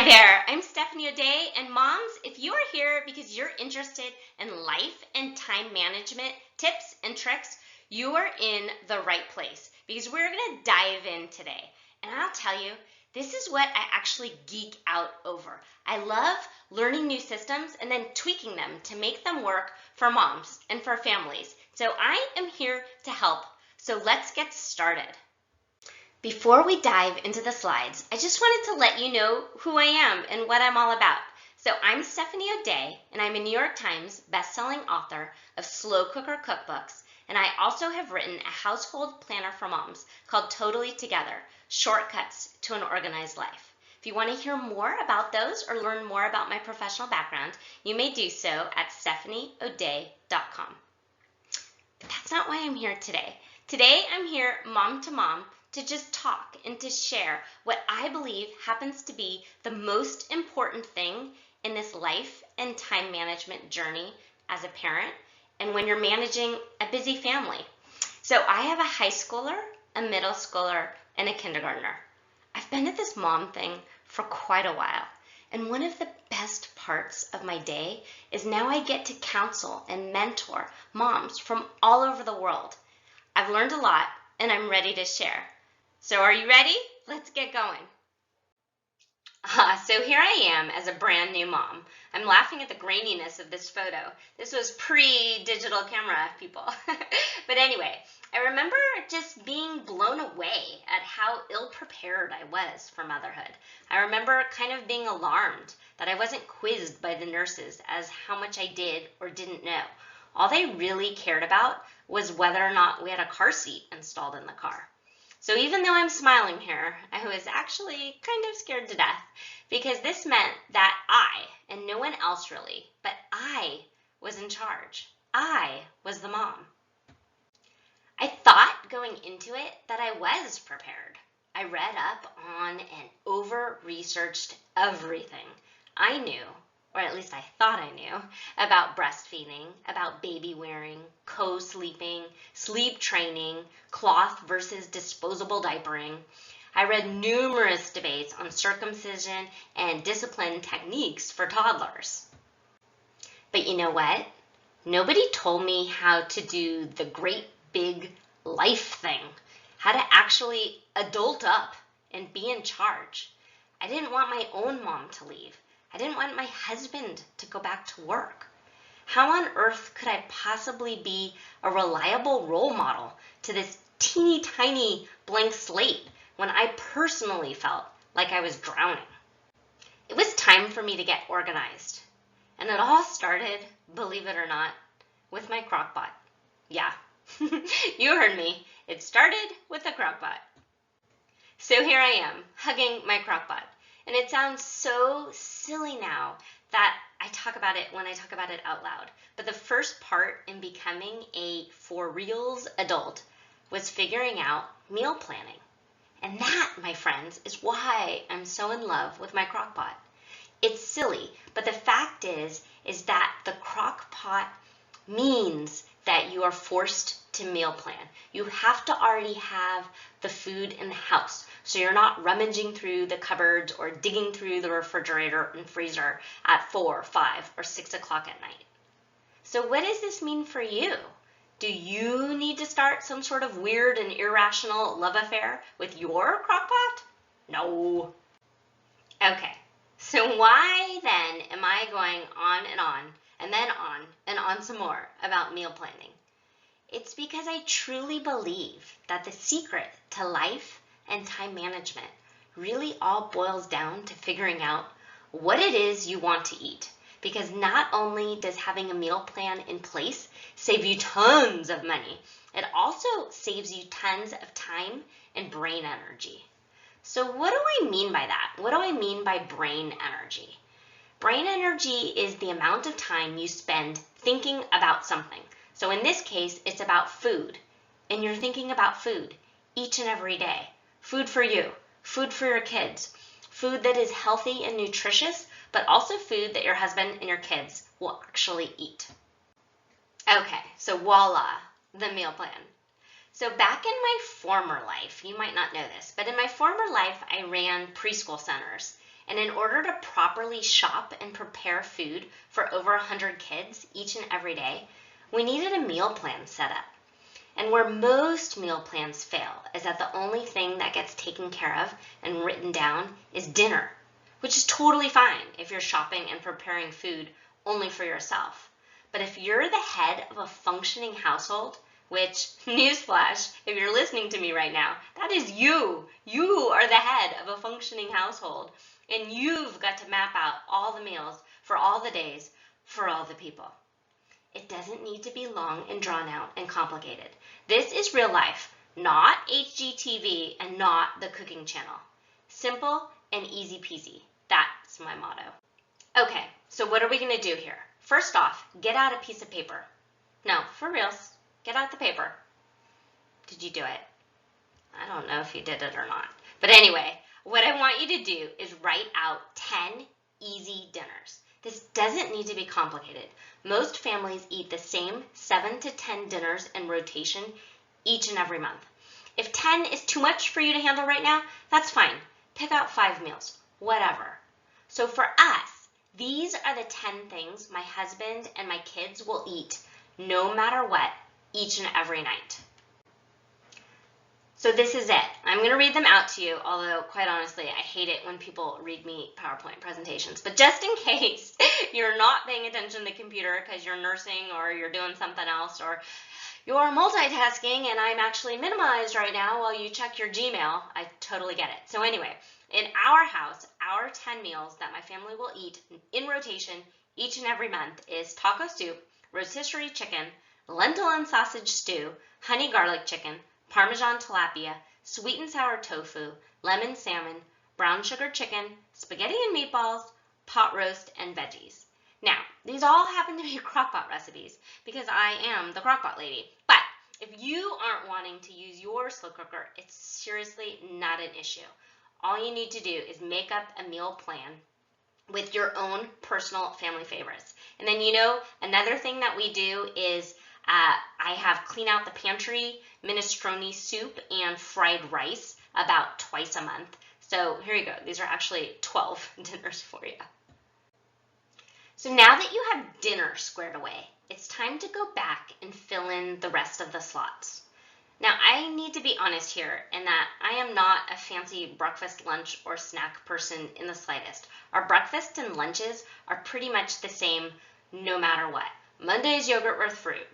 there, I'm Stephanie O'Day, and moms, if you are here because you're interested in life and time management tips and tricks, you are in the right place because we're going to dive in today. And I'll tell you, this is what I actually geek out over. I love learning new systems and then tweaking them to make them work for moms and for families. So I am here to help. So let's get started. Before we dive into the slides, I just wanted to let you know who I am and what I'm all about. So I'm Stephanie O'Day, and I'm a New York Times bestselling author of slow cooker cookbooks, and I also have written a household planner for moms called Totally Together, Shortcuts to an Organized Life. If you want to hear more about those or learn more about my professional background, you may do so at stephanieoday.com. But that's not why I'm here today. Today I'm here mom to mom to just talk and to share what I believe happens to be the most important thing in this life and time management journey as a parent and when you're managing a busy family. So I have a high schooler, a middle schooler, and a kindergartner. I've been at this mom thing for quite a while, and one of the best parts of my day is now I get to counsel and mentor moms from all over the world. I've learned a lot, and I'm ready to share. So are you ready? Let's get going. So here I am as a brand new mom. I'm laughing at the graininess of this photo. This was pre-digital camera, people. But anyway, I remember just being blown away at how ill-prepared I was for motherhood. I remember kind of being alarmed that I wasn't quizzed by the nurses as how much I did or didn't know. All they really cared about was whether or not we had a car seat installed in the car. So even though I'm smiling here, I was actually kind of scared to death because this meant that I, and no one else really, but I was in charge. I was the mom. I thought going into it that I was prepared. I read up on and over-researched everything I knew, or at least I thought I knew, about breastfeeding, about baby wearing, co-sleeping, sleep training, cloth versus disposable diapering. I read numerous debates on circumcision and discipline techniques for toddlers. But you know what? Nobody told me how to do the great big life thing, how to actually adult up and be in charge. I didn't want my own mom to leave. I didn't want my husband to go back to work. How on earth could I possibly be a reliable role model to this teeny tiny blank slate when I personally felt like I was drowning? It was time for me to get organized. And it all started, believe it or not, with my crock-pot. Yeah, you heard me. It started with a crock-pot. So here I am, hugging my crock-pot. And it sounds so silly now that I talk about it when I talk about it out loud. But the first part in becoming a for reals adult was figuring out meal planning. And that, my friends, is why I'm so in love with my crock pot. It's silly, but the fact is that the crock pot means that you are forced to meal plan. You have to already have the food in the house, so you're not rummaging through the cupboards or digging through the refrigerator and freezer at 4, 5, or 6 o'clock at night. So what does this mean for you? Do you need to start some sort of weird and irrational love affair with your crock pot? No. Okay, so why then am I going on and then on and on some more about meal planning? It's because I truly believe that the secret to life and time management really all boils down to figuring out what it is you want to eat. Because not only does having a meal plan in place save you tons of money, it also saves you tons of time and brain energy. So what do I mean by that? What do I mean by brain energy? Brain energy is the amount of time you spend thinking about something. So in this case, it's about food, and you're thinking about food each and every day. Food for you, food for your kids, food that is healthy and nutritious, but also food that your husband and your kids will actually eat. Okay, so voila, the meal plan. So back in my former life, you might not know this, but in my former life, I ran preschool centers. And in order to properly shop and prepare food for over 100 kids each and every day, we needed a meal plan set up. And where most meal plans fail is that the only thing that gets taken care of and written down is dinner, which is totally fine if you're shopping and preparing food only for yourself. But if you're the head of a functioning household, which, newsflash, if you're listening to me right now, that is you. You are the head of a functioning household, and you've got to map out all the meals for all the days for all the people. It doesn't need to be long and drawn out and complicated. This is real life, not HGTV and not the cooking channel. Simple and easy peasy. That's my motto. Okay, so what are we going to do here? First off, get out a piece of paper. No, for reals, get out the paper. Did you do it? I don't know if you did it or not. But anyway, what I want you to do is write out 10 easy dinners. This doesn't need to be complicated. Most families eat the same 7 to 10 dinners in rotation each and every month. If 10 is too much for you to handle right now, that's fine. Pick out 5 meals, whatever. So for us, these are the 10 things my husband and my kids will eat no matter what each and every night. So this is it. I'm going to read them out to you, although quite honestly, I hate it when people read me PowerPoint presentations. But just in case you're not paying attention to the computer because you're nursing or you're doing something else or you're multitasking and I'm actually minimized right now while you check your Gmail, I totally get it. So anyway, in our house, our 10 meals that my family will eat in rotation each and every month is taco soup, rotisserie chicken, lentil and sausage stew, honey garlic chicken, Parmesan tilapia, sweet and sour tofu, lemon salmon, brown sugar chicken, spaghetti and meatballs, pot roast, and veggies. Now, these all happen to be crockpot recipes because I am the crockpot lady. But if you aren't wanting to use your slow cooker, it's seriously not an issue. All you need to do is make up a meal plan with your own personal family favorites. And then, another thing that we do is I have clean out the pantry, minestrone soup, and fried rice about twice a month. So here you go. These are actually 12 dinners for you. So now that you have dinner squared away, it's time to go back and fill in the rest of the slots. Now, I need to be honest here in that I am not a fancy breakfast, lunch, or snack person in the slightest. Our breakfasts and lunches are pretty much the same no matter what. Monday's yogurt with fruit,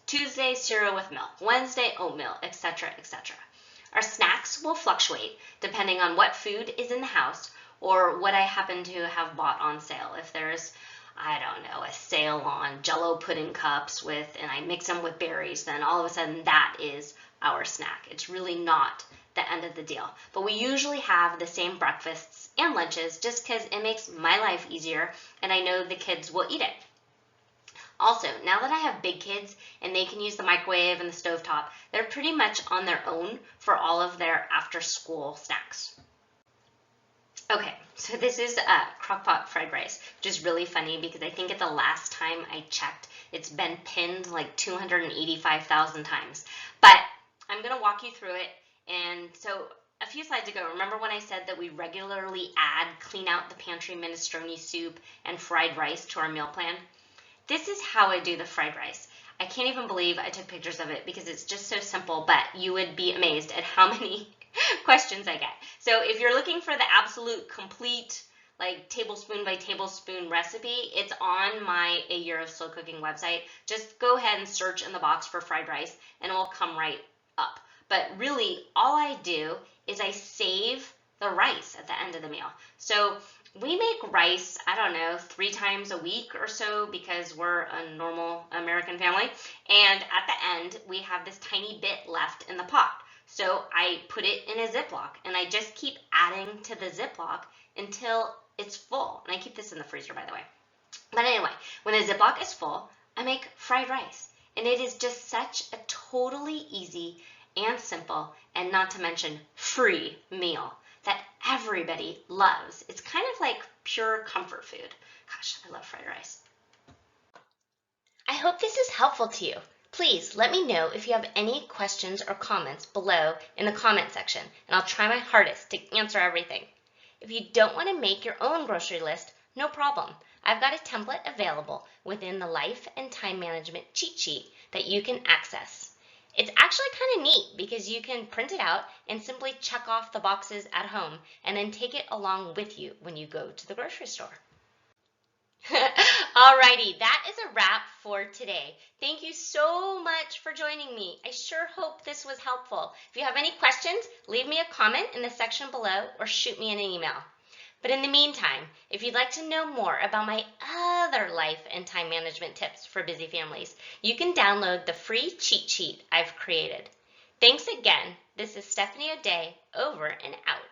Tuesday cereal with milk, Wednesday oatmeal, etc., etc. Our snacks will fluctuate depending on what food is in the house or what I happen to have bought on sale. If there's, I don't know, a sale on Jell-O pudding cups and I mix them with berries, then all of a sudden that is our snack. It's really not the end of the deal. But we usually have the same breakfasts and lunches just because it makes my life easier and I know the kids will eat it. Also, now that I have big kids and they can use the microwave and the stovetop, they're pretty much on their own for all of their after-school snacks. Okay, so this is crockpot fried rice, which is really funny because I think at the last time I checked, it's been pinned like 285,000 times. But I'm going to walk you through it. And so a few slides ago, remember when I said that we regularly add clean out the pantry minestrone soup and fried rice to our meal plan? This is how I do the fried rice. I can't even believe I took pictures of it because it's just so simple, but you would be amazed at how many questions I get. So if you're looking for the absolute complete, like tablespoon by tablespoon recipe, it's on my A Year of Slow Cooking website. Just go ahead and search in the box for fried rice and it will come right up. But really, all I do is I save the rice at the end of the meal. So we make rice, I don't know, 3 times a week or so because we're a normal American family. And at the end, we have this tiny bit left in the pot. So I put it in a Ziploc and I just keep adding to the Ziploc until it's full. And I keep this in the freezer, by the way. But anyway, when the Ziploc is full, I make fried rice. And it is just such a totally easy and simple, and not to mention free meal that everybody loves. It's kind of like pure comfort food. Gosh, I love fried rice. I hope this is helpful to you. Please let me know if you have any questions or comments below in the comment section, and I'll try my hardest to answer everything. If you don't want to make your own grocery list, no problem. I've got a template available within the Life and Time Management cheat sheet that you can access. It's actually kind of neat because you can print it out and simply check off the boxes at home and then take it along with you when you go to the grocery store. Alrighty, that is a wrap for today. Thank you so much for joining me. I sure hope this was helpful. If you have any questions, leave me a comment in the section below or shoot me an email. But in the meantime, if you'd like to know more about my other life and time management tips for busy families, you can download the free cheat sheet I've created. Thanks again. This is Stephanie O'Day, over and out.